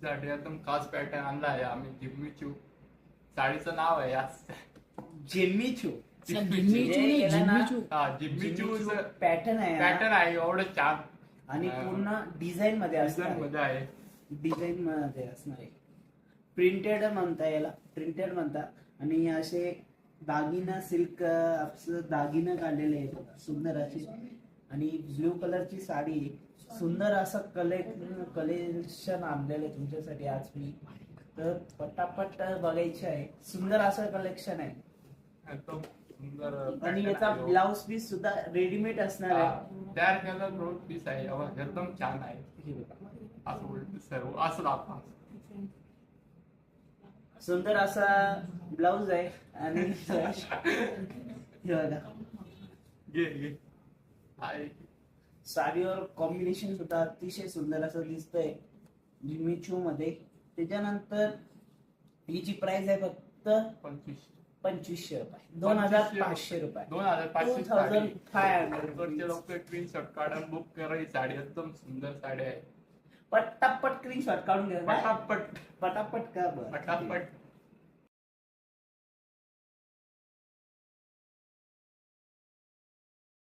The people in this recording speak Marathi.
तुमच्यासाठी एकदम खास पॅटर्न आणला आहे आम्ही. जिम्मी चू साडीचं नाव आहे आज. जिम्मी चू जिम्मी चू पॅटर्न आहे पॅटर्न आहे एवढं छान आणि पूर्ण डिझाईन मध्ये असणार डिझाईन मध्ये आहे. डिझाईन मध्ये असणार आहे. प्रिंटेड म्हणता याला, प्रिंटेड म्हणता. आणि असे दागिना सिल्क दागिना काढलेले आहेत सुंदर अशी. आणि ब्ल्यू कलरची साडी, सुंदर असं कलेक्शन आणलेलं आहे तुमच्यासाठी आज मी. तर पटापट बघायचे आहे. सुंदर असं कलेक्शन आहे. एकदम सुंदर आणि याचा ब्लाउज पीस सुद्धा रेडीमेड असणार आहे. तयार केलेला ब्लाउज पीस आहे एकदम छान आहे. असं उलट सर्व असं दाखवा. सुंदर असा ब्लाउज आहे. आणि हे बघा घे आहे. साडीवर कॉम्बिनेशन सुद्धा अतिशय सुंदर असं दिसतंय जिम्मी चू मध्ये. त्याच्यानंतर ही जी प्राइस आहे फक्त 2500 रुपये, 2500 रुपये, 2500 लोक स्क्रीनशॉट काढून बुक करा. ही साडी एकदम सुंदर साडी आहे. पटापट स्क्रीनशॉट काढून घ्या. पटापट पटापट का बरं पटापट